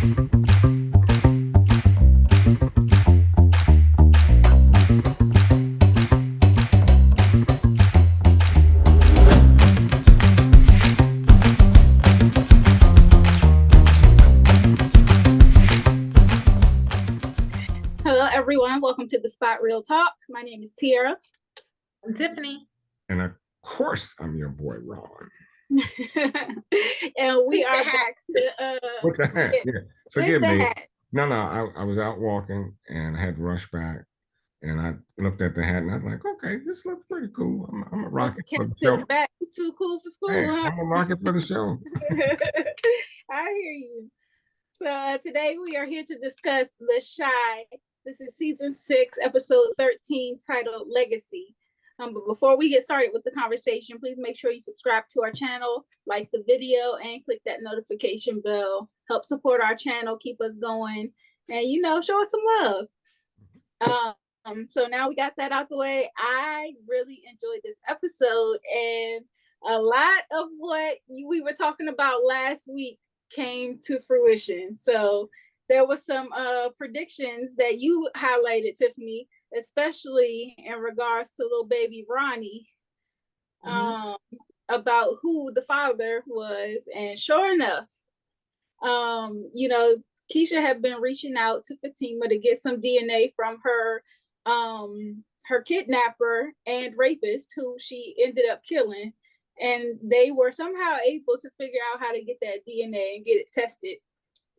Hello, everyone. Welcome to the Spot Real Talk. My name is Tiara. I'm Tiffany. And of course, I'm your boy, Ron. And we are back to with the hat. Yeah, forgive me. Hat. No, I was out walking and I had to rush back, and I looked at the hat and I'm like, okay, this looks pretty cool. I'm a rocket for the show. Back, too cool for school, hey, huh? I'm a rocket for the show. I hear you. So today we are here to discuss The Chi. This is season 6, episode 13, titled Legacy. But before we get started with the conversation, please make sure you subscribe to our channel, like the video, and click that notification bell. Help support our channel, keep us going, and show us some love. So now we got that out the way. I really enjoyed this episode, and a lot of what we were talking about last week came to fruition. So there was some predictions that you highlighted, Tiffany, especially in regards to little baby Ronnie, about who the father was. And sure enough, Kiesha had been reaching out to Fatima to get some DNA from her kidnapper and rapist, who she ended up killing. And they were somehow able to figure out how to get that DNA and get it tested.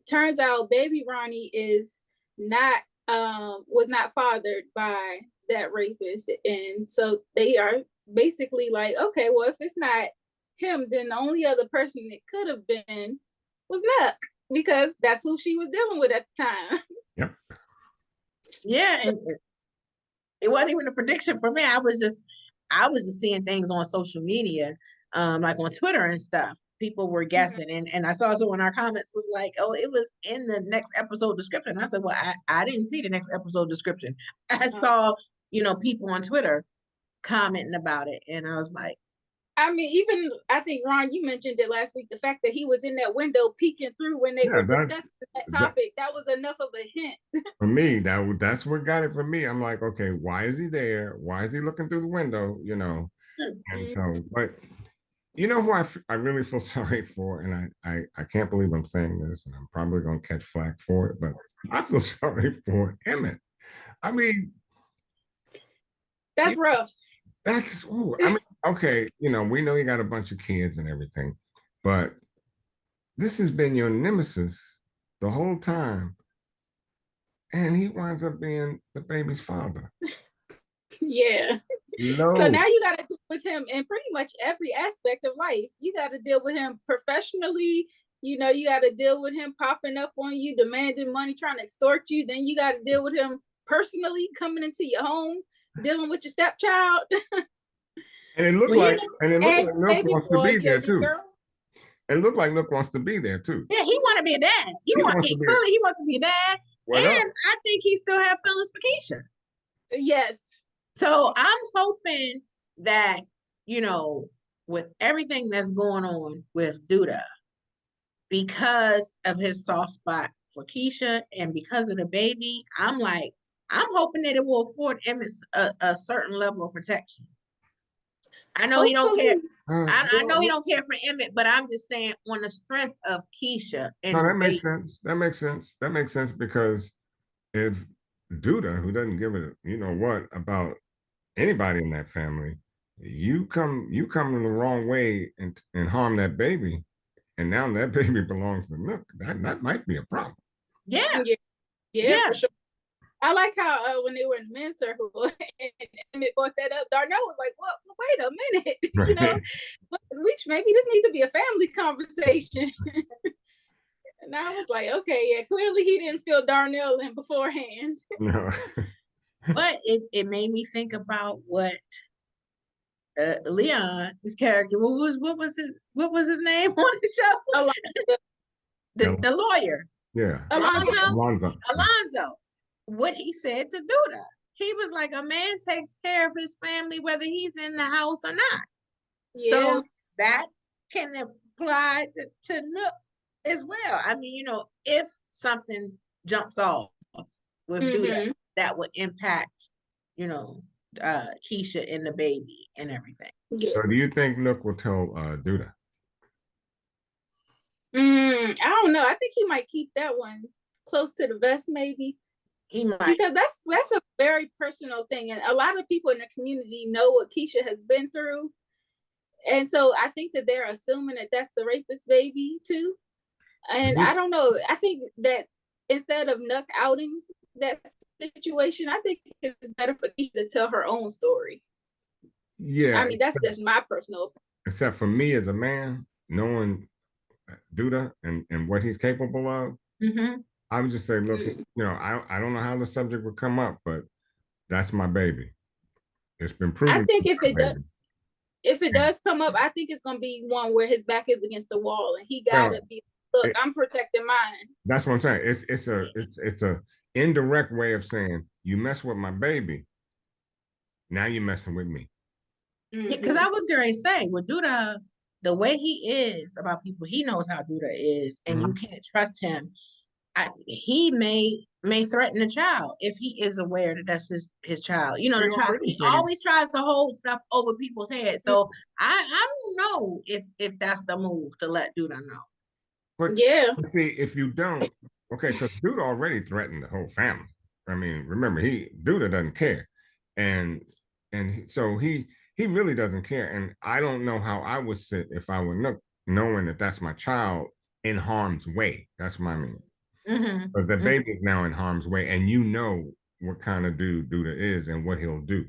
Turns out baby Ronnie was not fathered by that rapist. And so they are basically like, okay, well, if it's not him, then the only other person it could have been was Nuck, because that's who she was dealing with at the time. Yep. Yeah, and it wasn't even a prediction for me. I was just seeing things on social media, like on Twitter and stuff. People were guessing, and I saw someone in our comments was like, oh, it was in the next episode description. I said, well, I didn't see the next episode description. I saw, people on Twitter commenting about it, and I was like, I mean, I think, Ron, you mentioned it last week, the fact that he was in that window peeking through when they were discussing that topic, that was enough of a hint. For me, that's what got it for me. I'm like, okay, why is he there? Why is he looking through the window? And so, but you know who I really feel sorry for, and I can't believe I'm saying this, and I'm probably going to catch flack for it, but I feel sorry for Emmett. I mean, that's rough. Okay, we know you got a bunch of kids and everything, but this has been your nemesis the whole time, and he winds up being the baby's father. Yeah. No. So now you got to deal with him in pretty much every aspect of life. You got to deal with him professionally. You got to deal with him popping up on you, demanding money, trying to extort you. Then you got to deal with him personally, coming into your home, dealing with your stepchild. And it looked like Nook wants to be there too. It looked like Nook wants to be there too. Yeah, he want to be a dad. He wants to be a dad. And I think he still have feelings for Kiesha. Yes. So I'm hoping that, with everything that's going on with Douda, because of his soft spot for Kiesha and because of the baby, I'm hoping that it will afford Emmett a certain level of protection. I know he don't care. I know he don't care for Emmett, but I'm just saying on the strength of Kiesha. No, that makes sense. That makes sense because if Douda, who doesn't give a about anybody in that family, you come in the wrong way and harm that baby, and now that baby belongs to Nook. That might be a problem. Yeah. For sure. I like how when they were in the men's circle and Emmett brought that up, Darnell was like, "Well, wait a minute, maybe this needs to be a family conversation." And I was like, okay, yeah, clearly he didn't fill Darnell in beforehand. No. But it made me think about what Leon's character, what was his name on the show? The lawyer. Yeah. Alonzo. What he said to Douda. He was like, a man takes care of his family whether he's in the house or not. Yeah. So that can apply to Nook as well. I mean, if something jumps off with Douda, that would impact, Kiesha and the baby and everything. Yeah. So do you think Nook will tell Douda? I don't know. I think he might keep that one close to the vest, maybe. He might, because that's a very personal thing, and a lot of people in the community know what Kiesha has been through, and so I think that they're assuming that that's the rapist baby too. And I don't know. I think that instead of Nuck outing that situation, I think it's better for Kiesha to tell her own story. Yeah, I mean, that's just my personal opinion. Except for me as a man, knowing Douda and what he's capable of, I would just say, look, I don't know how the subject would come up, but that's my baby. It's been proven. I think if it does come up, I think it's gonna be one where his back is against the wall and he gotta be, look, I'm protecting mine. That's what I'm saying. It's a indirect way of saying, you mess with my baby, now you're messing with me. Because I was going to say, with Douda, the way he is about people, he knows how Douda is, and you can't trust him. He may threaten the child if he is aware that that's his child. He always tries to hold stuff over people's heads. So I don't know if that's the move to let Douda know. But see, if you don't, okay, because Douda already threatened the whole family. I mean, remember, Douda doesn't care, and so he really doesn't care. And I don't know how I would sit if I were knowing that that's my child in harm's way. That's what I mean. But the baby's now in harm's way, and you know what kind of dude Douda is and what he'll do.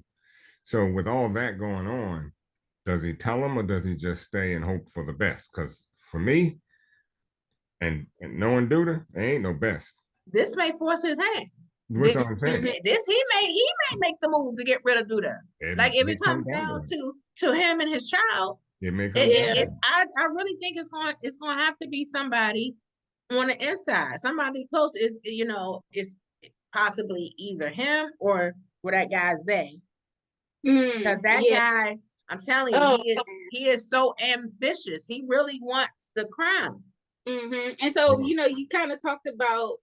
So with all that going on, does he tell him or does he just stay and hope for the best? Because for me, and knowing Douda, there ain't no best. This may force his hand. What's what I'm saying? He may make the move to get rid of Douda. Like if it comes down to him and his child, it may come down. I really think it's going to have to be somebody on the inside, somebody close. Is it's possibly either him or that guy Zay, because that guy, I'm telling you, he is so ambitious. He really wants the crown. And so you kind of talked about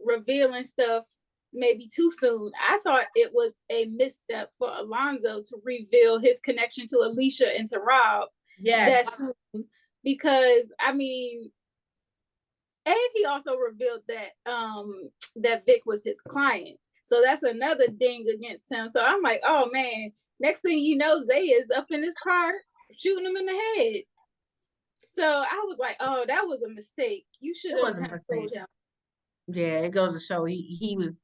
revealing stuff maybe too soon. I thought it was a misstep for Alonzo to reveal his connection to Alicia and to Rob. Yes, because I mean. And he also revealed that Vic was his client. So that's another ding against him. So I'm like, oh man, next thing you know, Zay is up in his car shooting him in the head. So I was like, oh, that was a mistake. You should have told him. Yeah, it goes to show he's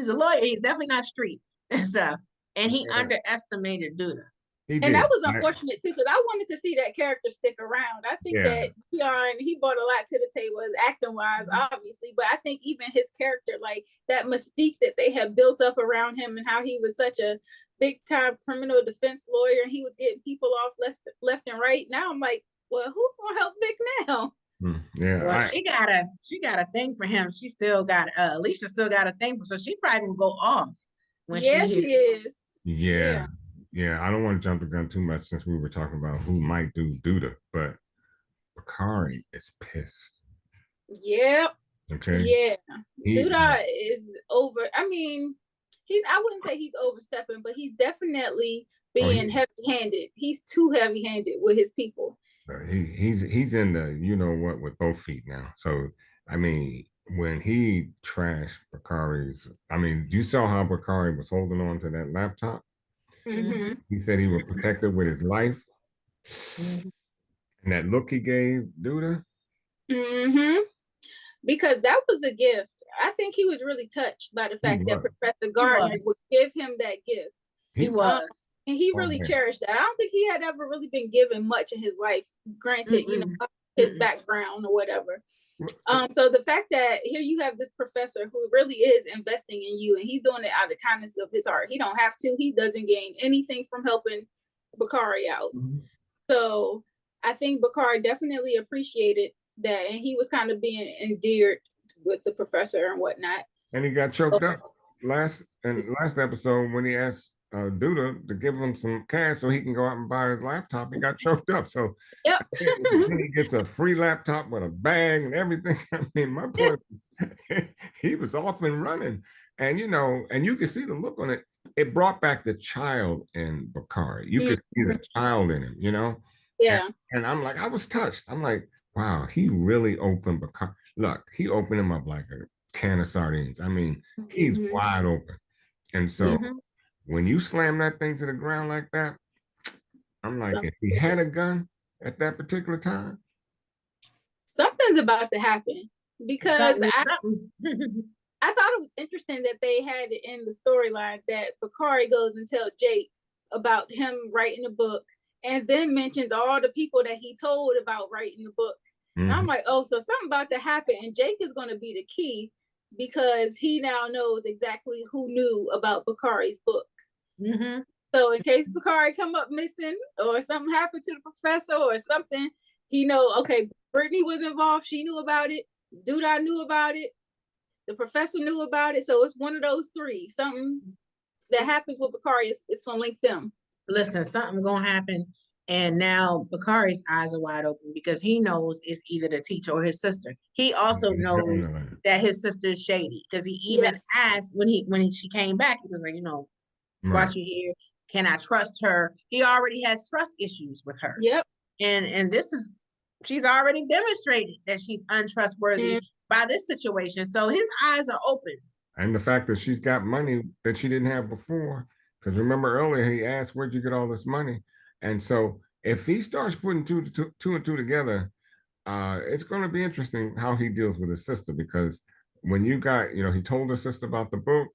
a lawyer. He's definitely not street and stuff. And he underestimated Douda. And that was unfortunate too, because I wanted to see that character stick around. I think that he brought a lot to the table as acting wise, obviously, but I think even his character, like that mystique that they had built up around him and how he was such a big time criminal defense lawyer and he was getting people off left and right. Now I'm like, well, who's gonna help Vic now? Well, she got a thing for him. She still got Alicia still got a thing for, so she probably gonna go off when she is. Yeah, I don't want to jump the gun too much since we were talking about who might do Douda, but Bakari is pissed. Yep. Okay. Yeah. Douda is over. I mean, I wouldn't say he's overstepping, but he's definitely being heavy-handed. He's too heavy-handed with his people. He's in the with both feet now. So I mean, when he trashed Bakari's, I mean, you saw how Bakari was holding on to that laptop. He said he was protected with his life. And that look he gave Douda. Because that was a gift. I think he was really touched by the fact that Professor Gardner would give him that gift. He was. And he really cherished that. I don't think he had ever really been given much in his life, granted, his background or whatever. So the fact that here you have this professor who really is investing in you and he's doing it out of the kindness of his heart. He don't have to. He doesn't gain anything from helping Bakari out. So I think Bakari definitely appreciated that, and he was kind of being endeared with the professor and whatnot. And he got choked up last episode when he asked Douda to give him some cash so he can go out and buy his laptop. He got choked up. So Yep. then he gets a free laptop with a bag and everything. I mean, my boy, he was off and running. And, and you could see the look on it. It brought back the child in Bakari. You could see the child in him, Yeah. And I'm like, I was touched. I'm like, wow, he really opened Bakari. Look, he opened him up like a can of sardines. I mean, he's wide open. And so when you slam that thing to the ground like that, I'm like, if he had a gun at that particular time, something's about to happen, because I thought it was interesting that they had it in the storyline that Bakari goes and tells Jake about him writing a book, and then mentions all the people that he told about writing the book. And I'm like, oh, so something about to happen, and Jake is going to be the key, because he now knows exactly who knew about Bakari's book. So in case Bakari come up missing, or something happened to the professor or something, he know, okay, Brittany was involved, she knew about it, Douda knew about it, the professor knew about it. So it's one of those three. Something that happens with Bakari, it's gonna link them. Listen, something gonna happen. And now Bakari's eyes are wide open, because he knows it's either the teacher or his sister. He also knows that his sister is shady, because he even asked when she came back, he was like, brought you here, can I trust her? He already has trust issues with her. Yep. And she's already demonstrated that she's untrustworthy by this situation. So his eyes are open. And the fact that she's got money that she didn't have before, because remember earlier he asked, where'd you get all this money? And so if he starts putting two and two together, it's going to be interesting how he deals with his sister, because when you got, he told his sister about the book,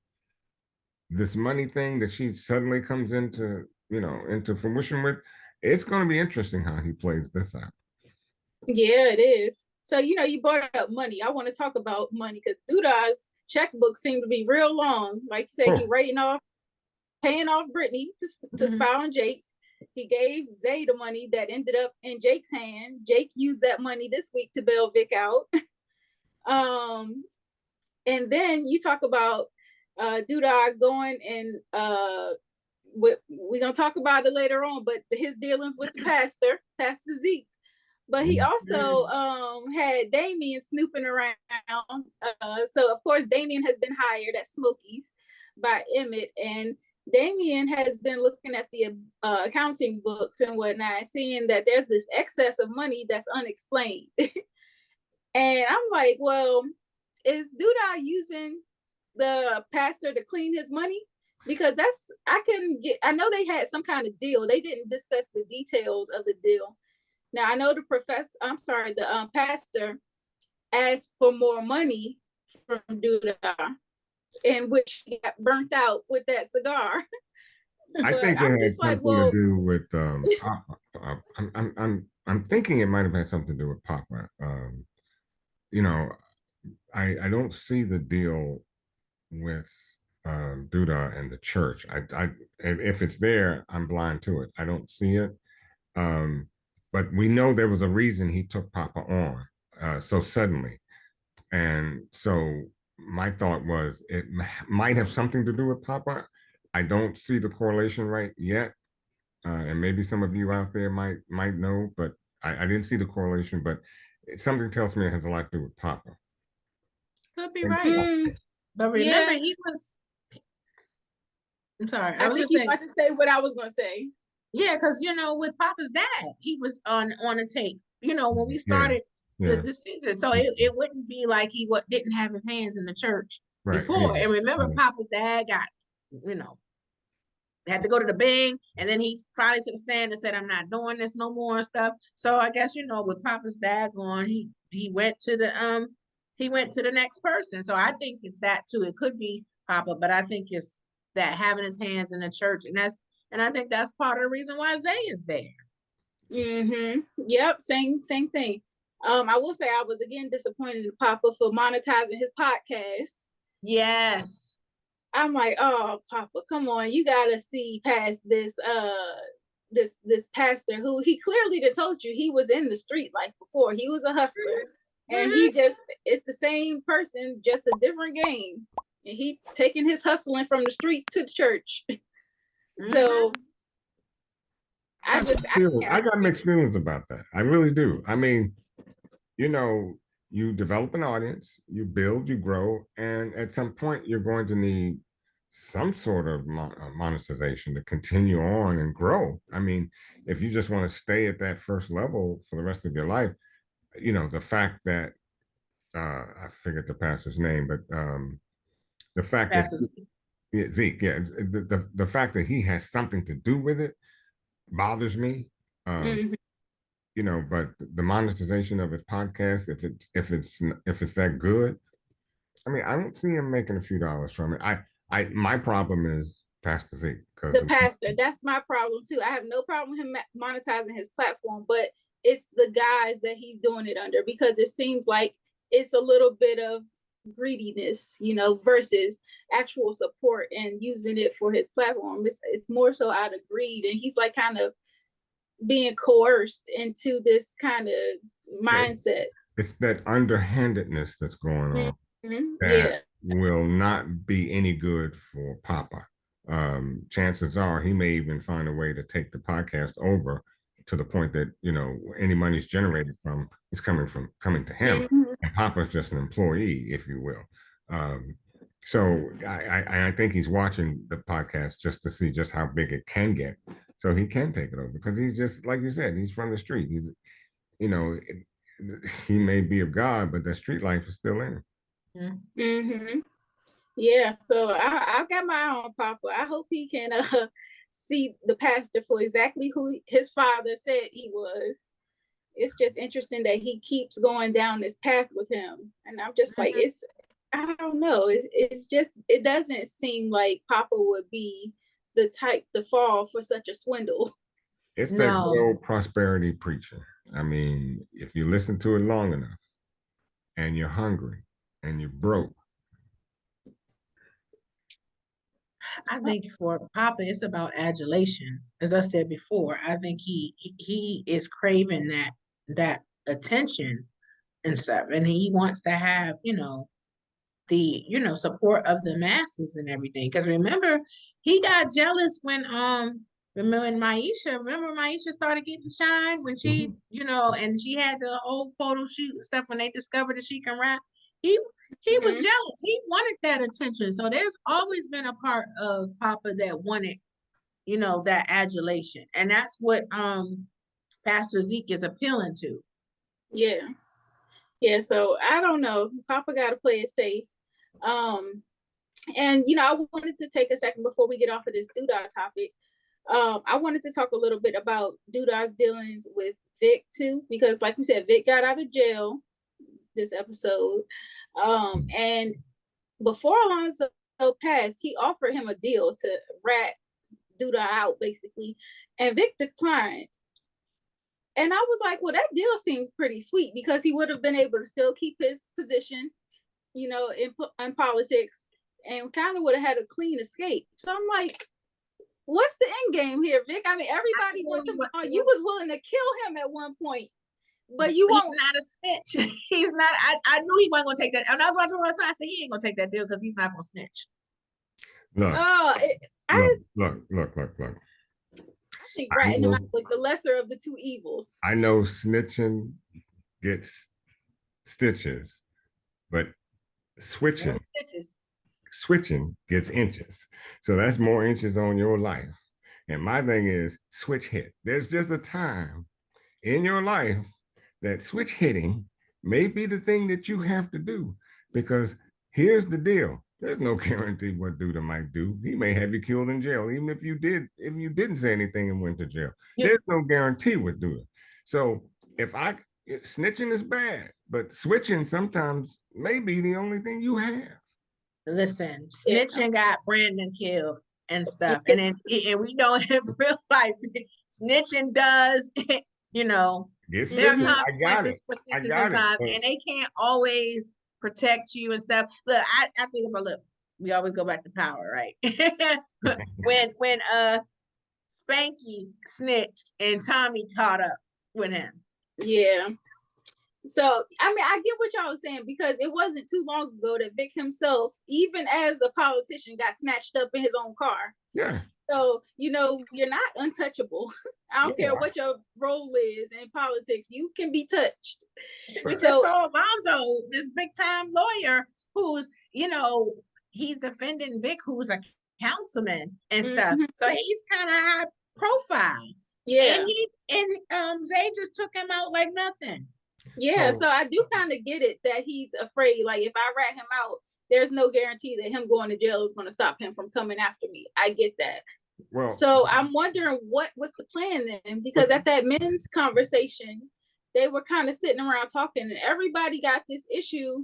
this money thing that she suddenly comes into fruition with, it's going to be interesting how he plays this out. Yeah, it is. So, you brought up money. I want to talk about money, because Douda's checkbook seemed to be real long. Like you said, he paying off Brittany to spy on Jake. He gave Zay the money that ended up in Jake's hands. Jake used that money this week to bail Vic out. And then you talk about Douda going and we're gonna talk about it later on, but his dealings with the Pastor Zeke. But he also had Damien snooping around. So of course Damien has been hired at Smokies by Emmett, and Damien has been looking at the accounting books and whatnot, seeing that there's this excess of money that's unexplained. And I'm like, well, is Douda using the pastor to clean his money? Because I know they had some kind of deal. They didn't discuss the details of the deal. Now I know the pastor asked for more money from Douda, in which he got burnt out with that cigar. I think it had something to do with Papa. I'm thinking it might have had something to do with Papa. I don't see the deal with Douda and the church. If it's there, I'm blind to it. I don't see it. But we know there was a reason he took Papa on so suddenly. And so my thought was it might have something to do with Papa. I don't see the correlation right yet. And maybe some of you out there might know, but I didn't see the correlation, but something tells me it has a lot to do with Papa. Could be right. But remember, he was. I'm sorry. I think you about to say what I was going to say. Yeah, because with Papa's dad, he was on a tape. When we started the season, so it wouldn't be like he didn't have his hands in the church before. And remember, Papa's dad got, had to go to the Bing, and then he probably took a stand and said, "I'm not doing this no more" and stuff. So I guess with Papa's dad gone, he went to the next person. So I think it's that too. It could be Papa, but I think it's that having his hands in the church, and I think that's part of the reason why Zay is there. Yep. Same thing. I will say I was again disappointed in Papa for monetizing his podcast. Yes. I'm like, oh, Papa, come on, you gotta see past this this pastor who he clearly told you he was in the street life before. He was a hustler. And it's the same person, just a different game. And he taking his hustling from the streets to the church. So I got mixed feelings about that. I really do. I mean, you know, you develop an audience, you build, you grow, and at some point you're going to need some sort of monetization to continue on and grow. I mean, if you just want to stay at that first level for the rest of your life, you know, the fact that I forget the pastor's name, but the fact Pastor that Zeke, yeah, the fact that he has something to do with it bothers me. mm-hmm. You know, but the monetization of his podcast, if it's that good, I mean, I don't see him making a few dollars from it. My problem is Pastor Zeke, because the pastor. That's my problem too. I have no problem with him monetizing his platform, but it's the guys that he's doing it under, because it seems like it's a little bit of greediness, you know, versus actual support and using it for his platform. It's more so out of greed, and he's like kind of being coerced into this kind of mindset. It's that underhandedness that's going on that Yeah. will not be any good for Papa. Chances are he may even find a way to take the podcast over to the point that, you know, any money's generated from is coming to him, and Papa's just an employee, if you will. So I think he's watching the podcast just to see just how big it can get, so he can take it over, because he's just, like you said, he's from the street. He's, you know, he may be of God, but the street life is still in him. Mm-hmm. Yeah, so I've got my eye on Papa. I hope he can see the pastor for exactly who his father said he was. It's just interesting that he keeps going down this path with him, and I'm just like, I don't know. It's just, it doesn't seem like Papa would be the type to fall for such a swindle. It's that good old prosperity preaching. I mean, if you listen to it long enough, and you're hungry, and you're broke. I think for Papa, it's about adulation. As I said before, I think he is craving that attention and stuff, and he wants to have, you know, the, you know, support of the masses and everything. Because remember, he got jealous when remember Maisha started getting shine when she, you know, and she had the whole photo shoot and stuff when they discovered that she can rap. He was jealous. He wanted that attention. So there's always been a part of Papa that wanted, you know, that adulation, and that's what Pastor Zeke is appealing to. Yeah, so I don't know. Papa got to play it safe. And you know, I wanted to take a second before we get off of this Douda topic. I wanted to talk a little bit about Douda's dealings with Vic too, because like we said, Vic got out of jail this episode. And before Alonzo passed, he offered him a deal to rat Douda out basically, and Vic declined. And I was like, well, that deal seemed pretty sweet, because he would have been able to still keep his position, you know, in politics, and kind of would have had a clean escape. So I'm like, what's the end game here, Vic? I mean, everybody wants him. You was willing to kill him at one point, but you won't. He's not a snitch. He's not. I knew he wasn't going to take that. And I was watching last night. I said he ain't going to take that deal because he's not going to snitch. Look. I think ratting him out was the lesser of the two evils. I know snitching gets stitches, but switching gets inches. So that's more inches on your life. And my thing is switch hit. There's just a time in your life that switch hitting may be the thing that you have to do, because here's the deal. There's no guarantee what Douda might do. He may have you killed in jail, even if you didn't say anything and went to jail. Yeah. There's no guarantee with Douda. So snitching is bad, but switching sometimes may be the only thing you have. Listen, snitching got Brandon killed and stuff, and then we know in real life, snitching does, you know, there are consequences for snitches sometimes, and they can't always protect you and stuff. Look, I think about, we always go back to power, right? when Spanky snitched and Tommy caught up with him. So, I mean, I get what y'all are saying, because it wasn't too long ago that Vic himself, even as a politician, got snatched up in his own car. Yeah. So, you know, you're not untouchable. I don't care what your role is in politics. You can be touched. We just saw Alonzo, this big time lawyer who's, you know, he's defending Vic, who's a councilman and stuff. So he's kind of high profile. Yeah. And Zay just took him out like nothing. Yeah, so I do kind of get it that he's afraid. Like, if I rat him out, there's no guarantee that him going to jail is going to stop him from coming after me. I get that. Well, so I'm wondering what was the plan then, because at that men's conversation, they were kind of sitting around talking, and everybody got this issue,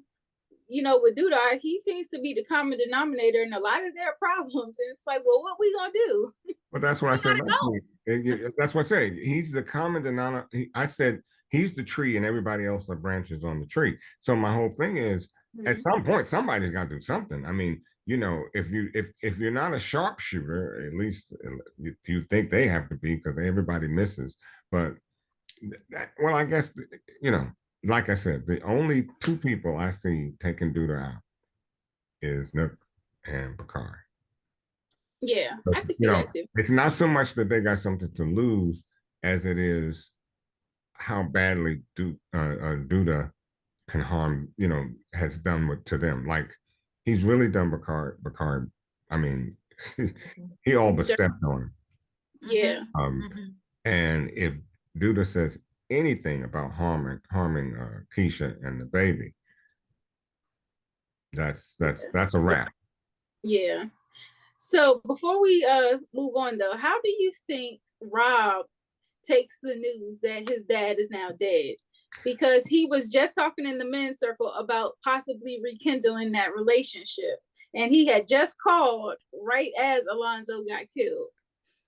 you know, with Douda. He seems to be the common denominator in a lot of their problems, and it's like, well, what we gonna do? Well, that's what I said last week. That's what I say. He's the common denominator. I said he's the tree, and everybody else are branches on the tree. So my whole thing is, at some point, somebody's got to do something. I mean, you know, if you're not a sharpshooter, at least you think they have to be, because everybody misses. But well, I guess, you know, like I said, the only two people I see taking Douda out is Nook and Bakari. Yeah, I can see that too. It's not so much that they got something to lose as it is how badly Douda can harm, you know, has done to them. Like, he's really done Bakari. I mean, he all but stepped on him. Yeah. And if Douda says anything about harming Kiesha and the baby, that's a wrap. Yeah. So before we move on though, how do you think Rob takes the news that his dad is now dead? Because he was just talking in the men's circle about possibly rekindling that relationship, and he had just called right as Alonzo got killed.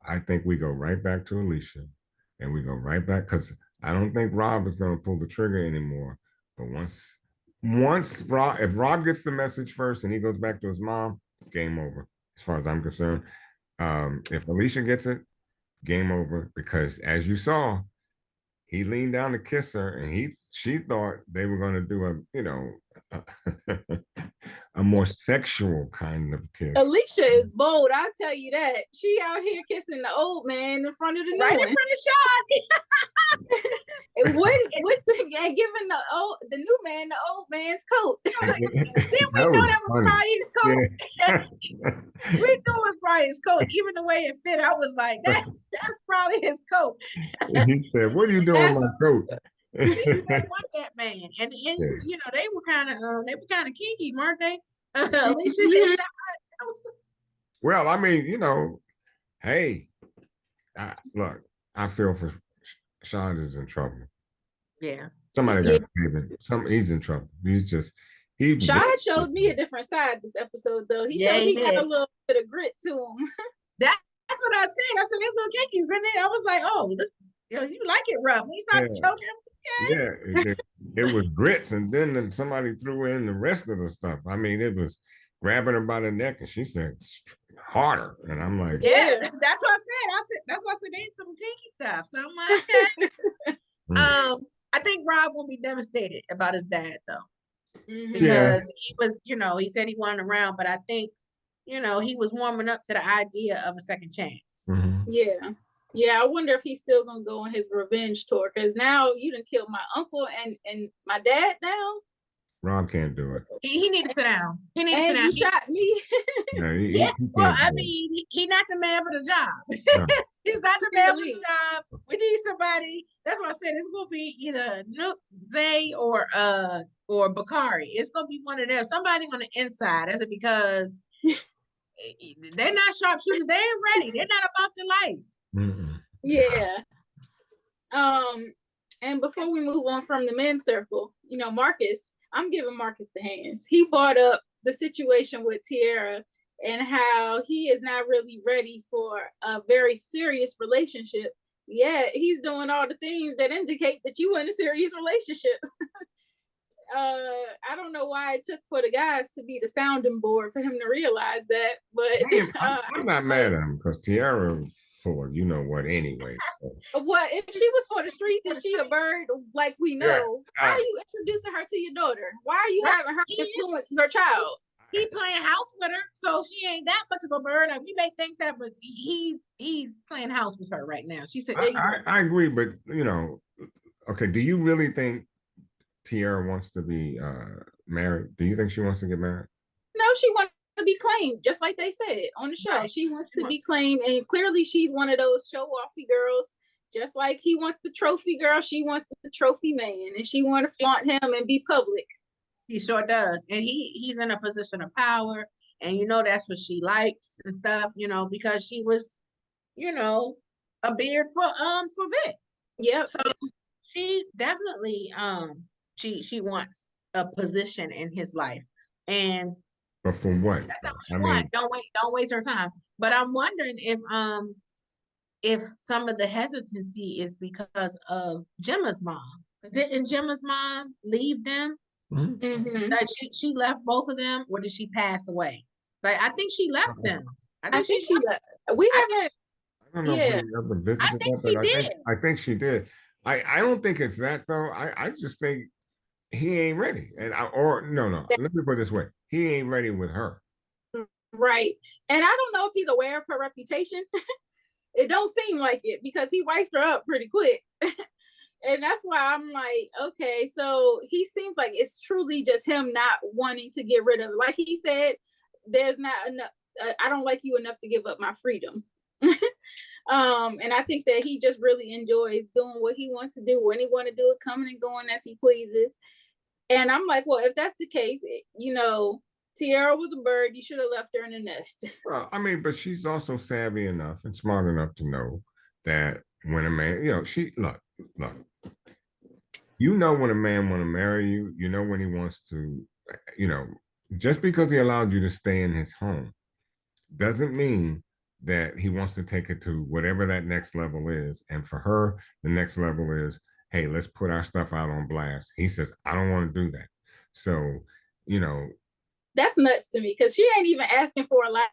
I think we go right back to Alicia, and we go right back, because I don't think Rob is going to pull the trigger anymore. But once Rob, if Rob gets the message first and he goes back to his mom, game over, as far as I'm concerned. If Alicia gets it, game over, because as you saw, he leaned down to kiss her, and she thought they were going to do a, you know, a more sexual kind of kiss. Alicia is bold, I'll tell you that. She out here kissing the old man in front of the new one. In front of Sean. And giving the new man the old man's coat. Didn't we know that was probably his coat? Yeah. We knew it was probably his coat. Even the way it fit, I was like, that's probably his coat. He said, "What are you doing with my coat?" He didn't want that man. And you know, they were kind of kinky, weren't they? Alicia and Sean. Well, I mean, you know, hey, look, I feel for Sean is in trouble. Yeah. Somebody got to save him. He's in trouble. Sean showed me a different side this episode, though. He had a little bit of grit to him. That's what I said. I said, "It's little kinky, Renee." I was like, "Oh, you like it rough." He started choking him. Okay. Yeah, it was grits, and then somebody threw in the rest of the stuff. I mean, it was grabbing her by the neck, and she said, "Harder," and I'm like, "Yeah, that's what I said." That's why I said they ain't some kinky stuff. So I'm like, okay. I think Rob will be devastated about his dad, though, because he was, you know, he said he wanted around, but I think, you know, he was warming up to the idea of a second chance. Yeah, I wonder if he's still gonna go on his revenge tour, because now you done killed my uncle and my dad now. Rob can't do it. He needs to sit down. He needs to sit down. You shot me. Well, I mean, he's not the man for the job. No. He's not the man for the job. We need somebody. That's why I said it's gonna be either Nook, Zay, or Bakari. It's gonna be one of them. Somebody on the inside. Is it because they're not sharpshooters? They ain't ready. They're not about the life. Yeah. And before we move on from the men's circle, you know, Marcus, I'm giving Marcus the hands. He brought up the situation with Tiara and how he is not really ready for a very serious relationship. Yet he's doing all the things that indicate that you in a serious relationship. I don't know why it took for the guys to be the sounding board for him to realize that, but I'm not mad at him, because Tiara full of you know what anyway. So. What if she was for the streets and she a bird like we know? Yeah, why are you introducing her to your daughter? Why are you having her influence her child? He playing house with her, so she ain't that much of a bird. Like, we may think that, but he's playing house with her right now. She said, I agree, but you know, okay. Do you really think Tiara wants to be married? Do you think she wants to get married? No, she wants to be claimed, just like they said on the show. Right. She wants to be claimed, and clearly she's one of those show-offy girls. Just like he wants the trophy girl, she wants the trophy man, and she want to flaunt him and be public. He sure does, and he's in a position of power, and you know that's what she likes and stuff. You know, because she was, you know, a beard for Vic. Yep. So she definitely she wants a position in his life, and but for what? I mean, don't waste her time. But I'm wondering if some of the hesitancy is because of Gemma's mom. Didn't Gemma's mom leave them? Mm-hmm. Like she left both of them, or did she pass away? Like, I think she left them. I think she left. We haven't. I don't know if we ever visited that, but I think she did. I don't think it's that though. I just think he ain't ready. And no. Let me put it this way: he ain't ready with her. Right. And I don't know if he's aware of her reputation. It don't seem like it because he wiped her up pretty quick. And that's why I'm like, okay, so he seems like it's truly just him not wanting to get rid of it. Like he said, there's not enough, I don't like you enough to give up my freedom. And I think that he just really enjoys doing what he wants to do, when he want to do it, coming and going as he pleases. And I'm like, well, if that's the case, you know, Tiara was a bird, you should have left her in the nest. Well, I mean, but she's also savvy enough and smart enough to know that when a man, you know, look, you know, when a man want to marry you, you know, when he wants to, you know, just because he allowed you to stay in his home doesn't mean that he wants to take it to whatever that next level is. And for her, the next level is, hey, let's put our stuff out on blast. He says, I don't want to do that. So, you know, that's nuts to me because she ain't even asking for a lot.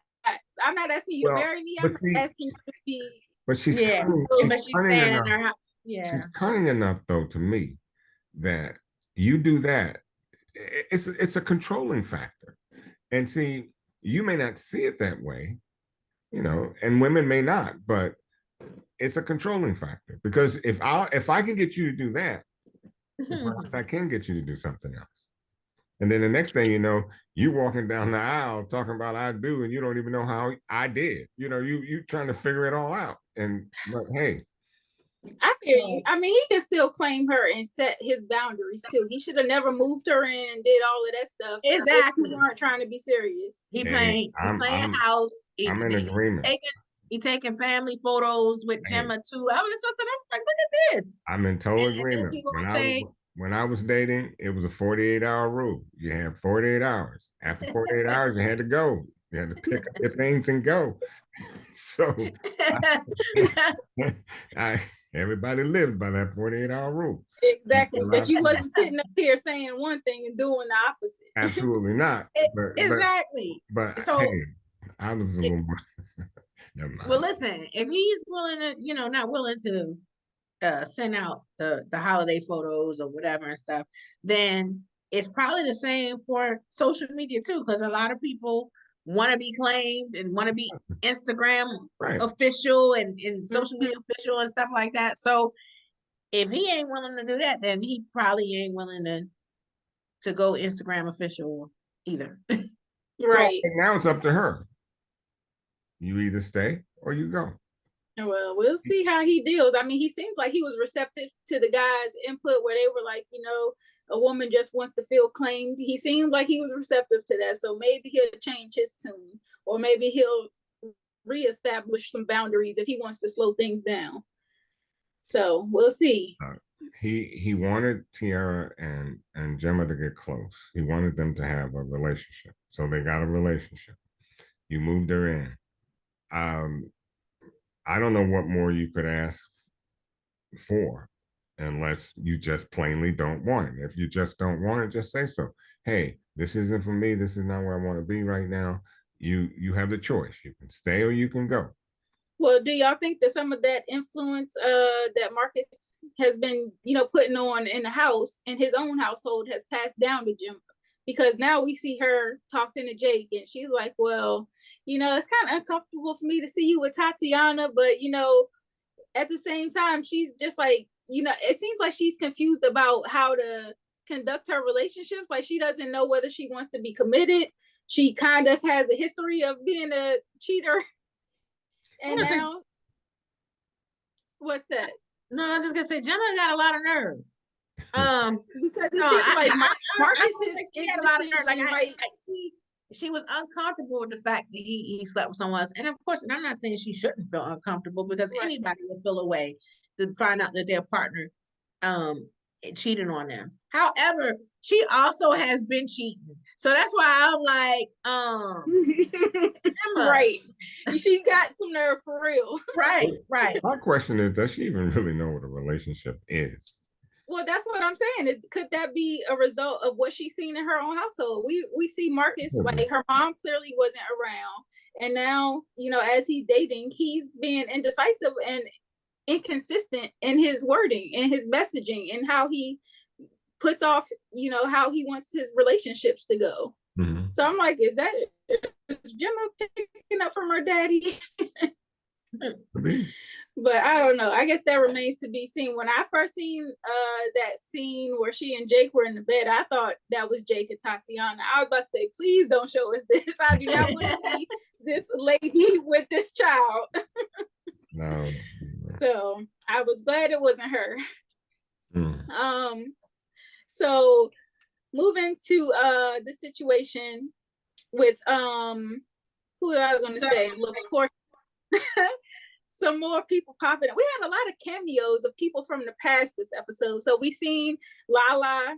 I'm not asking you to marry me. I'm asking you to be. But she's cunning, she's cunning enough. Yeah, she's cunning enough though to me that you do that. It's a controlling factor, and see, you may not see it that way, you know, and women may not, but it's a controlling factor because if I can get you to do that, I can get you to do something else. And then the next thing you know, you walking down the aisle talking about I do, and you don't even know how I did. You know, you trying to figure it all out. But hey. I hear you. I mean, he can still claim her and set his boundaries too. He should have never moved her in and did all of that stuff. Exactly. We weren't trying to be serious. He playing house. I'm in agreement. He taking family photos with Gemma too. I was just like, look at this. I'm in total agreement. When I was dating, it was a 48-hour rule. You had 48 hours. After 48 hours, you had to go. You had to pick up your things and go. So everybody lived by that 48-hour rule. Exactly. But you wasn't sitting up here saying one thing and doing the opposite. Absolutely not. Exactly. But so, hey, I was a little more. Never mind. Well, listen, if he's willing to, you know, not willing to send out the holiday photos or whatever and stuff, then it's probably the same for social media too, because a lot of people want to be claimed and want to be Instagram official and social media official and stuff like that. So if he ain't willing to do that, then he probably ain't willing to go Instagram official either. Right. So now it's up to her. You either stay or you go. Well, we'll see how he deals. I mean, he seems like he was receptive to the guys' input where they were like, you know, a woman just wants to feel claimed. He seemed like he was receptive to that. So maybe he'll change his tune, or maybe he'll reestablish some boundaries if he wants to slow things down. So we'll see. He wanted Tiara and Gemma to get close. He wanted them to have a relationship. So they got a relationship. You moved her in. I don't know what more you could ask for unless you just plainly don't want it. If you just don't want it, just say so. Hey, this isn't for me. This is not where I want to be right now. You have the choice. You can stay or you can go. Well, do y'all think that some of that influence that Marcus has been, putting on in the house, in his own household, has passed down to Jim? Because now we see her talking to Jake, and she's like, well, it's kind of uncomfortable for me to see you with Tatiana, but, at the same time, she's just like, it seems like she's confused about how to conduct her relationships. Like, she doesn't know whether she wants to be committed. She kind of has a history of being a cheater. And now, what's that? No, I was just gonna say, Gemma got a lot of nerve. Because it seems like Marcus she had a lot of nerve. Like she was uncomfortable with the fact that he slept with someone else. And of course, and I'm not saying she shouldn't feel uncomfortable, because anybody will feel a way to find out that their partner cheated on them. However, she also has been cheating. So that's why I'm like, Emma. Right. She got some nerve for real. Right. My question is, does she even really know what a relationship is? Well, that's what I'm saying. Could that be a result of what she's seen in her own household? We see Marcus, like, her mom clearly wasn't around. And now, as he's dating, he's being indecisive and inconsistent in his wording, in his messaging, and how he puts off, how he wants his relationships to go. Mm-hmm. So I'm like, is Gemma picking up from her daddy? But I don't know. I guess that remains to be seen. When I first seen that scene where she and Jake were in the bed, I thought that was Jake and Tatiana. I was about to say, please don't show us this. I do not want to see this lady with this child. No. So I was glad it wasn't her. Mm. So moving to the situation with who I was going to say, look, of course, some more people popping up. We had a lot of cameos of people from the past this episode. So we seen Lala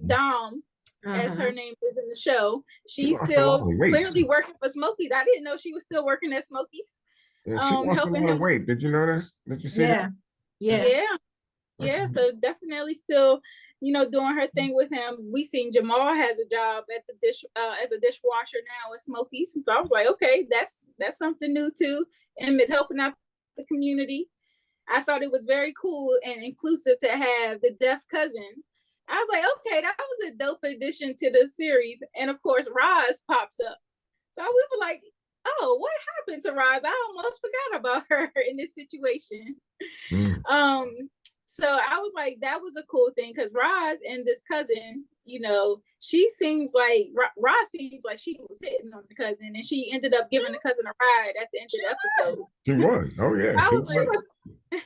Dom, as her name is in the show. She's still clearly working for Smokies. I didn't know she was still working at Smokies. Yeah, she lost a lot of weight. Did you notice? Did you see that? Yeah. So definitely still, doing her thing with him. We seen Jamal has a job at the as a dishwasher now at Smokies. So I was like, okay, that's something new too. Emmett helping out the community. I thought it was very cool and inclusive to have the deaf cousin. I was like, okay, that was a dope addition to the series. And of course, Roz pops up. So we were like, oh, what happened to Roz? I almost forgot about her in this situation. So I was like, that was a cool thing, because Roz and this cousin, she seems like, Roz seems like she was hitting on the cousin, and she ended up giving the cousin a ride at the end of the episode. She was. Oh, yeah.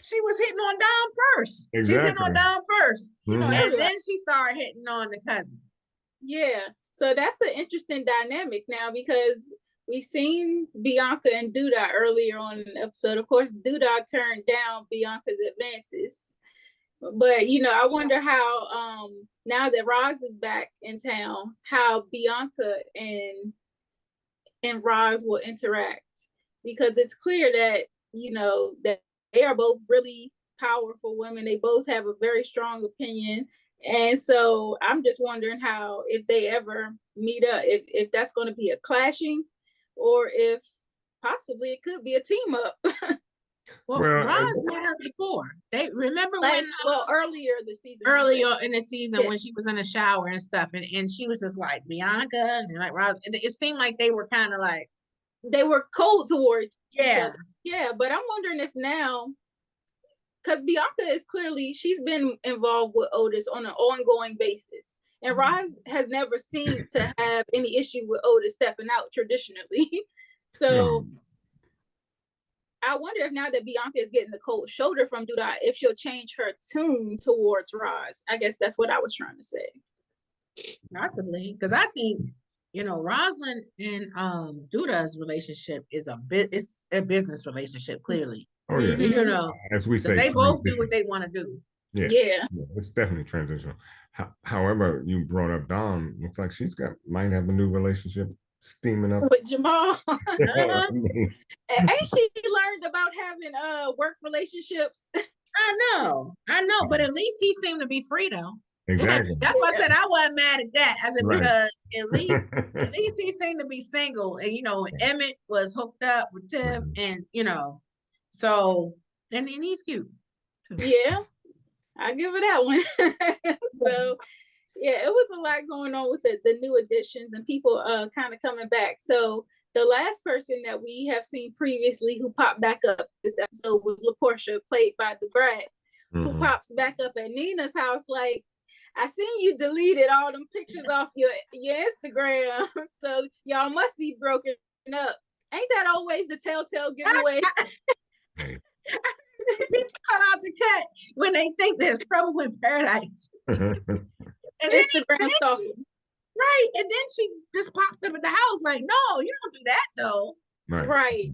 She was hitting on Dom first. Exactly. She's hitting on Dom first. Mm-hmm. And then she started hitting on the cousin. Yeah. So that's an interesting dynamic now, because we seen Bianca and Douda earlier on in the episode. Of course, Douda turned down Bianca's advances. But, I wonder how, now that Roz is back in town, how Bianca and Roz will interact. Because it's clear that, that they are both really powerful women. They both have a very strong opinion. And so I'm just wondering how, if they ever meet up, if that's going to be a clashing, or if possibly it could be a team up. Well, Roz met her before. They remember earlier this season. Earlier in the season, when she was in the shower and stuff, and she was just like Bianca and like Roz. It seemed like they were kind of like, they were cold towards each other. Yeah, but I'm wondering if now, because Bianca is clearly, she's been involved with Otis on an ongoing basis, and Roz has never seemed to have any issue with Otis stepping out traditionally. So. I wonder if now that Bianca is getting the cold shoulder from Douda, if she'll change her tune towards Roz. I guess that's what I was trying to say. Possibly, because I think, Rosalind and Douda's relationship is it's a business relationship, clearly. Oh yeah. As we say, they both do what they want to do. Yeah, it's definitely transitional. However, you brought up Dom. Looks like might have a new relationship steaming up with Jamal. Ain't she learned about having work relationships? I know, but at least he seemed to be free though. Exactly. That's why I said I wasn't mad at that. I said, because at least he seemed to be single, and Emmett was hooked up with Tim, and So, and he's cute. Yeah, I give it that one. So yeah, it was a lot going on with the new additions and people kind of coming back. So the last person that we have seen previously who popped back up this episode was LaPortia, played by Douda, who pops back up at Nina's house like, I seen you deleted all them pictures off your Instagram, so y'all must be broken up. Ain't that always the telltale giveaway? Cut out the cut when they think there's trouble in paradise. And Instagram stalking. Right. And then she just popped up at the house like, no, you don't do that though. Right.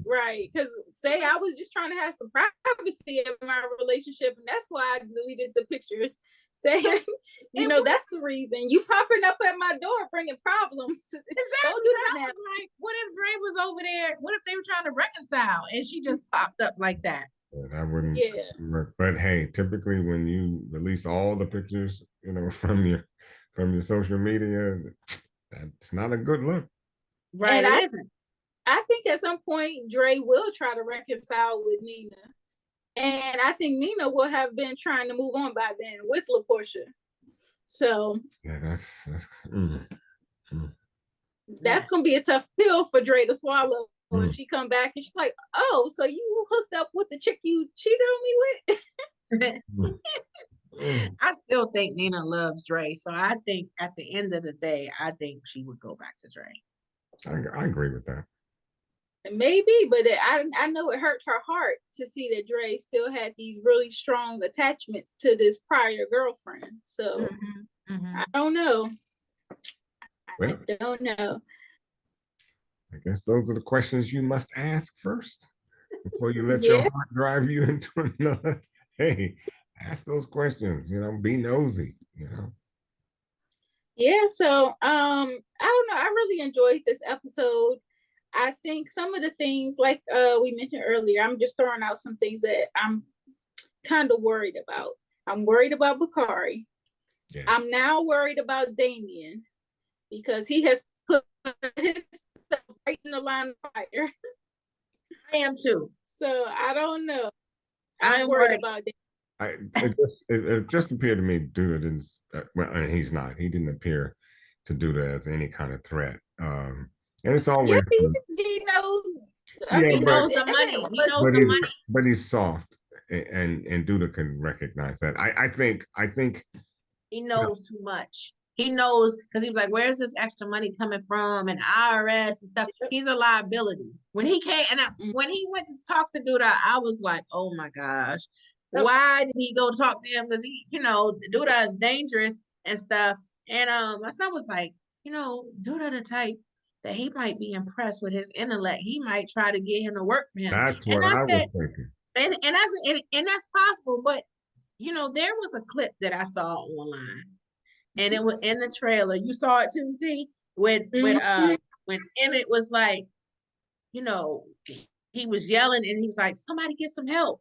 Because say I was just trying to have some privacy in my relationship, and that's why I deleted the pictures. Saying, that's the reason. You popping up at my door bringing problems. Exactly. Don't do that. I was like, what if Dre was over there? What if they were trying to reconcile and she just popped up like that? Yeah, that wouldn't work. But hey, typically when you release all the pictures, from your social media, that's not a good look. Right. And it isn't. I think at some point Dre will try to reconcile with Nina. And I think Nina will have been trying to move on by then with LaPortia. So yeah, that's gonna be a tough pill for Dre to swallow. If she come back and she's like, oh, so you hooked up with the chick you cheated on me with? I still think Nina loves Dre. So I think at the end of the day, I think she would go back to Dre. I agree with that. Maybe, but I know it hurt her heart to see that Dre still had these really strong attachments to this prior girlfriend. So I don't know. Well, I don't know. I guess those are the questions you must ask first before you let your heart drive you into another. Hey, ask those questions, be nosy, Yeah, so I don't know. I really enjoyed this episode. I think some of the things, like we mentioned earlier, I'm just throwing out some things that I'm kind of worried about. I'm worried about Bakari. Yeah. I'm now worried about Damien because he has put himself right in the line of fire. I am too. So I don't know. I'm worried about Damien. It just appeared to me Douda didn't. Well, he's not. He didn't appear to Douda as any kind of threat. And it's always he knows. He knows the money. He knows the money. But he's soft, and Douda can recognize that. I think he knows too much. He knows because he's like, "Where's this extra money coming from?" And IRS and stuff. He's a liability. When he came when he went to talk to Douda, I was like, "Oh my gosh, why did he go talk to him?" Because Douda is dangerous and stuff. And my son was like, Douda the type that he might be impressed with his intellect. He might try to get him to work for him. That's what I was thinking. And that's possible. But there was a clip that I saw online, and it was in the trailer. You saw it too, T. When Emmett was like, he was yelling and he was like, "Somebody get some help."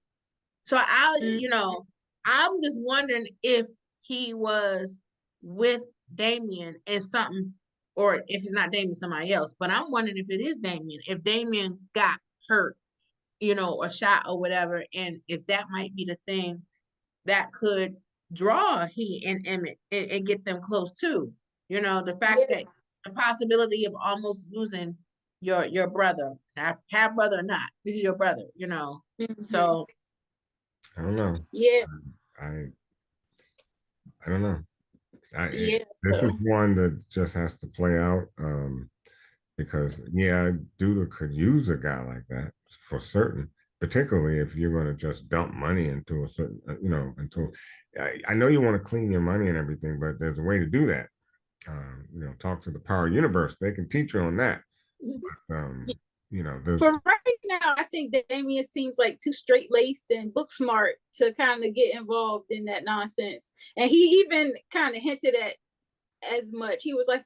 So I'm just wondering if he was with Damien and something. Or if it's not Damien, somebody else. But I'm wondering if it is Damien. If Damien got hurt, or shot or whatever, and if that might be the thing that could draw he and Emmett and get them close too. The fact that the possibility of almost losing your brother, half brother or not, this is your brother. So I don't know. Yeah. I don't know. This is one that just has to play out because Douda could use a guy like that for certain, particularly if you're going to just dump money into a certain, I know you want to clean your money and everything, but there's a way to do that. Talk to the power universe; they can teach you on that. But, for right now, I think that Damien seems like too straight-laced and book smart to kind of get involved in that nonsense. And he even kind of hinted at as much. He was like,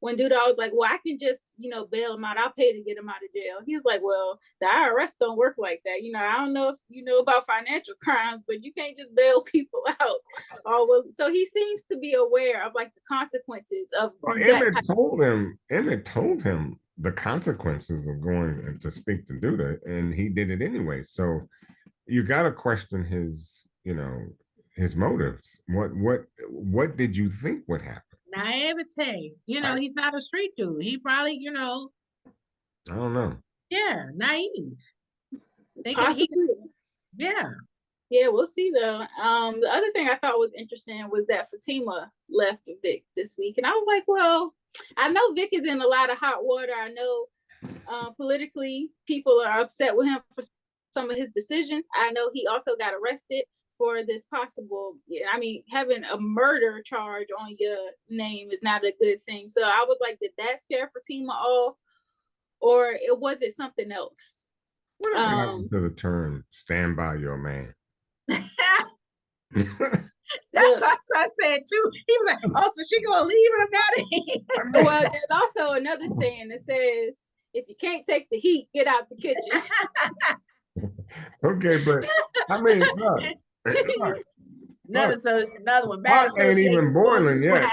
when Douda was like, well, I can just, bail him out. I'll pay to get him out of jail. He was like, well, the IRS don't work like that. I don't know if you know about financial crimes, but you can't just bail people out. So he seems to be aware of like the consequences of Emmett told him the consequences of going to speak to Douda, and he did it anyway. So you got to question his, his motives. What did you think would happen? Naivete. He's not a street dude. He probably, I don't know. yeah, naive. Thinking Possibly. yeah. Yeah, we'll see though. The other thing I thought was interesting was that Fatima left Vic this week. And I was like, well, I know Vic is in a lot of hot water. I know politically people are upset with him for some of his decisions. I know he also got arrested for this possible, having a murder charge on your name is not a good thing. So I was like, did that scare Fatima off? Or was it something else? What happened to the term "stand by your man"? That's what my son said too. He was like, "Oh, so she gonna leave him now?" Well, there's also another saying that says, "If you can't take the heat, get out the kitchen." Okay, but I mean, look, another one. Pot ain't even boiling yet.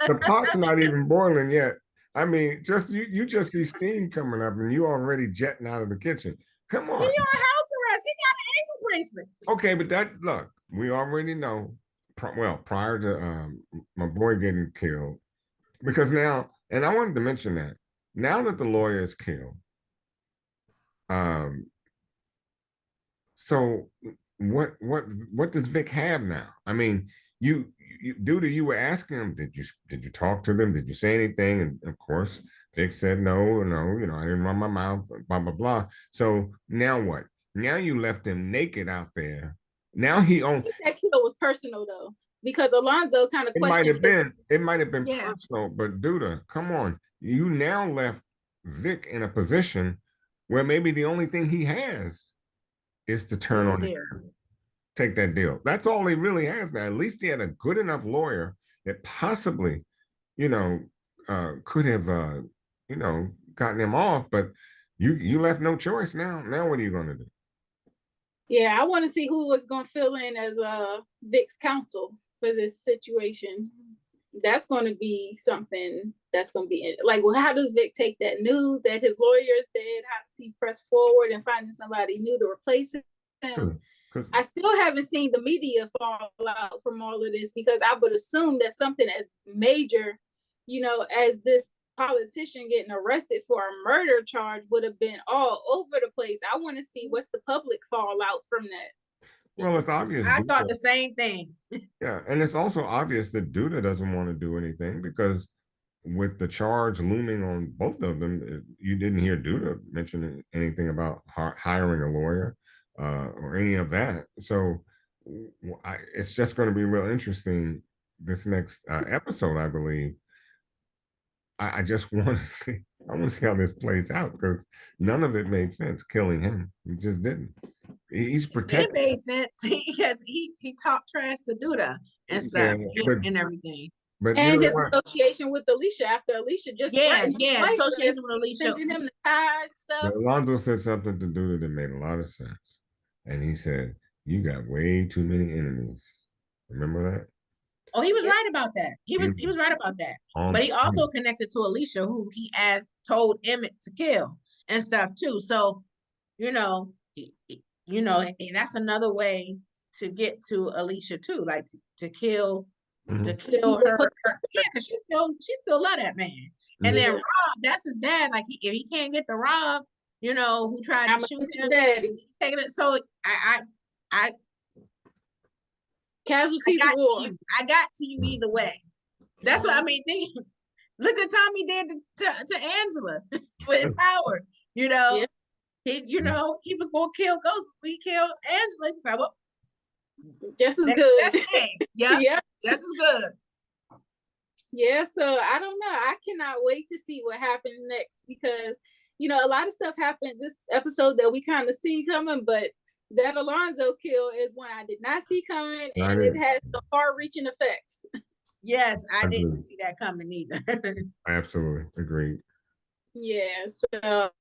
The pot's not even boiling yet. I mean, just you just see steam coming up, and you already jetting out of the kitchen. Come on. He on house arrest. He got an ankle bracelet. Okay, but look, we already know. Prior to my boy getting killed, because now, and I wanted to mention that now that the lawyer is killed, so what does Vic have now? I mean, Douda, you were asking him, did you talk to them? Did you say anything? And of course, Vic said no, I didn't run my mouth, blah blah blah. So now what? Now you left him naked out there. Now he owns. That kill was personal though, because Alonzo kind of questioned. It might have been personal, but Douda, come on, you now left Vic in a position where maybe the only thing he has is to turn on it, take that deal. That's all he really has now. At least he had a good enough lawyer that possibly, could have, gotten him off. But you left no choice now. Now what are you going to do? Yeah, I want to see who is going to fill in as Vic's counsel for this situation. That's going to be something that's going to be like, well, how does Vic take that news that his lawyer is dead? How does he press forward and finding somebody new to replace him? I still haven't seen the media fall out from all of this, because I would assume that something as major, as this politician getting arrested for a murder charge would have been all over the place. I want to see what's the public fallout from that. Well, it's obvious. I thought the same thing. Yeah, and it's also obvious that Douda doesn't want to do anything, because with the charge looming on both of them, you didn't hear Douda mention anything about hiring a lawyer or any of that. So it's just going to be real interesting this next episode, I believe. I just want to see. I want to see how this plays out, because none of it made sense. Killing him, it just didn't. He's protected. It made sense because he talked trash to Douda and stuff and everything. But and his association with Alicia after Alicia just association with Alicia, sending him the card stuff. But Alonzo said something to Douda that made a lot of sense, and he said, "You got way too many enemies." Remember that? Oh, he was right about that. He was right about that. But he also connected to Alicia, who he told Emmett to kill and stuff too. So, that's another way to get to Alicia too, like to kill her. Yeah, because she still love that man. And then Rob, that's his dad. Like if he can't get the Rob, who tried to shoot him, taking it. So I casualties of war. I got to you either way. That's what I mean. Look at Tommy did to Angela with Howard. He was gonna kill Ghost, but he killed Angela. Like, well, just as good. Yeah, just as good. Yeah, so I don't know. I cannot wait to see what happens next, because a lot of stuff happened this episode that we kind of see coming, but that Alonzo kill is one I did not see coming, and it has some far-reaching effects. Yes, I didn't see that coming either. I absolutely agree. Yeah, so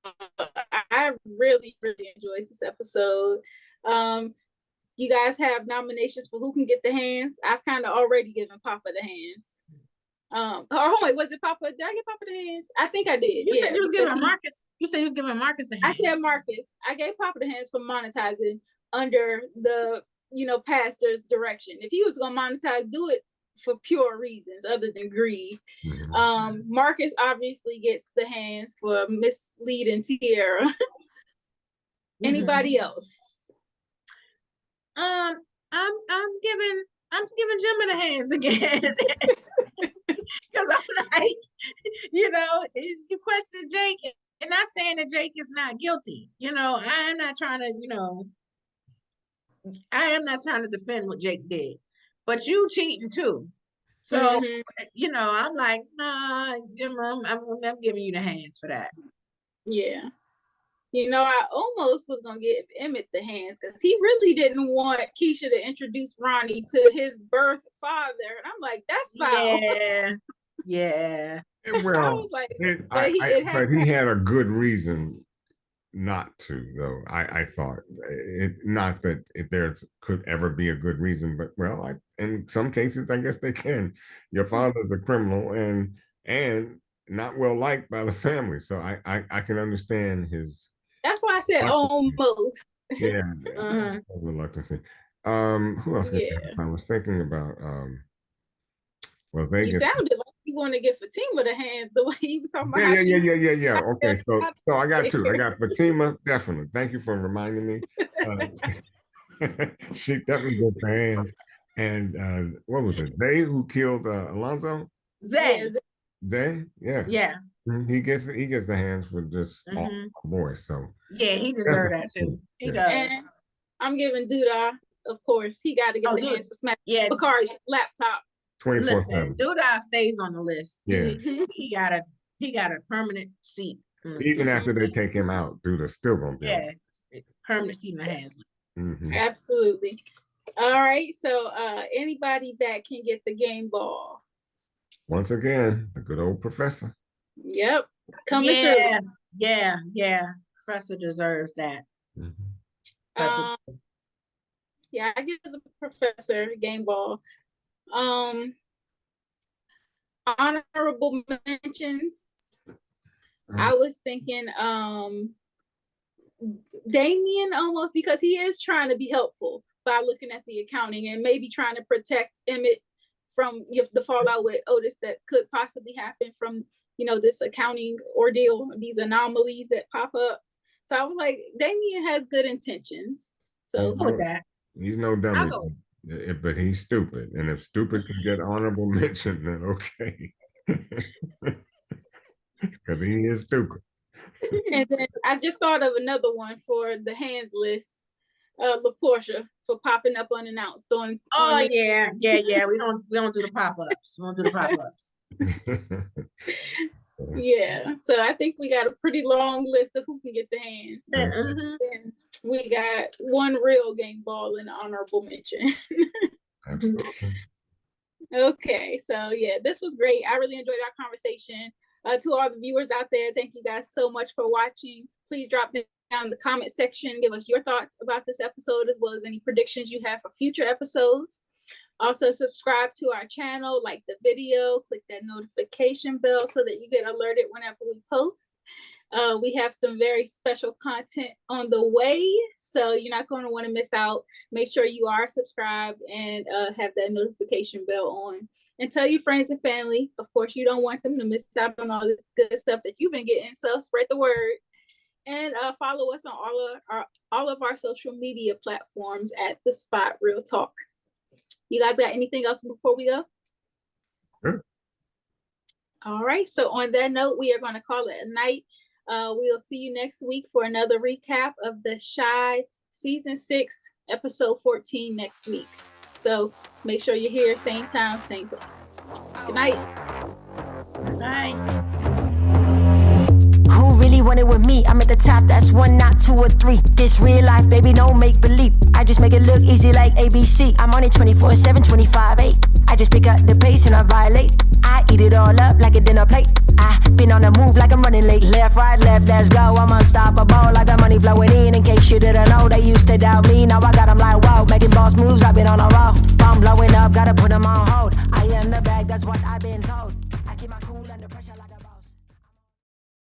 I really, really enjoyed this episode. You guys have nominations for who can get the hands? I've kind of already given Papa the hands. Oh wait, was it Papa? Did I get Papa the hands? I think I did. You said you was giving Marcus. You said you was giving Marcus the hands. I said Marcus. I gave Papa the hands for monetizing under the pastor's direction. If he was gonna monetize, do it for pure reasons other than greed. Marcus obviously gets the hands for misleading Tierra. Anybody else? I'm giving Jimmy the hands again. Because I'm like, you question Jake, and not saying that Jake is not guilty. I am not trying to defend what Jake did, but you cheating too. So, I'm like, nah, Jim, I'm giving you the hands for that. Yeah. I almost was going to give Emmett the hands because he really didn't want Kiesha to introduce Ronnie to his birth father. And I'm like, that's foul. Yeah. Well, I was like, but he had a good reason not to, though. I thought not that if there could ever be a good reason, but in some cases, I guess they can. Your father's a criminal and not well liked by the family, so I can understand his. That's why I said almost. Yeah, reluctancy. Who else gets hands? I was thinking about. You sounded like you want to give Fatima the hands the way you was talking about. Yeah. Okay, so I got two. I got Fatima, definitely. Thank you for reminding me. She definitely gets the hands. And what was it? They who killed Alonzo? Zay, yeah. Yeah. He gets the hands for just boys. So yeah, he deserved that too. He does. And I'm giving Douda, of course. He got to get the hands for smashing Bakari's laptop. 24/7. Listen, Douda stays on the list. Yeah, he got a permanent seat. Even after they take him out, Douda's still gonna be permanent seat in the hands. Absolutely. All right. So anybody that can get the game ball. Once again, the good old professor. Yep. Coming through. Yeah. Professor deserves that. I give the professor game ball. Honorable mentions. I was thinking Damien almost, because he is trying to be helpful by looking at the accounting and maybe trying to protect Emmett from the fallout with Otis that could possibly happen from this accounting ordeal, these anomalies that pop up. So I was like, Damien has good intentions. So with that, he's no dummy, but he's stupid. And if stupid can get honorable mention, then okay, because he is stupid. And then I just thought of another one for the hands list. LaPortia for popping up unannounced on. Yeah. We don't do the pop-ups. We don't do the pop-ups. Yeah. So I think we got a pretty long list of who can get the hands. And we got one real game ball and honorable mention. Absolutely. Okay. So yeah, this was great. I really enjoyed our conversation. To all the viewers out there, thank you guys so much for watching. Please drop down in the comment section, give us your thoughts about this episode, as well as any predictions you have for future episodes. Also, subscribe to our channel, like the video, click that notification bell so that you get alerted whenever we post. We have some very special content on the way, so you're not going to want to miss out. Make sure you are subscribed and have that notification bell on. And tell your friends and family. Of course, you don't want them to miss out on all this good stuff that you've been getting, so spread the word. And follow us on all of our social media platforms at The Spot Real Talk. You guys got anything else before we go? Sure. All right. So on that note, we are going to call it a night. We'll see you next week for another recap of The Chi Season 6, Episode 14 next week. So make sure you're here, same time, same place. Good night. Bye. Who really want it with me? I'm at the top, that's 1, not 2 or 3. This real life, baby, don't make believe. I just make it look easy like ABC. I'm on it 24/7, 25/8. I just pick up the pace and I violate. I eat it all up like a dinner plate. I been on the move like I'm running late. Left, right, left, let's go. I'm unstoppable. I got money flowing in case you didn't know. They used to doubt me, now I got them like wow. Making boss moves, I've been on a roll. I'm blowing up, gotta put them on hold.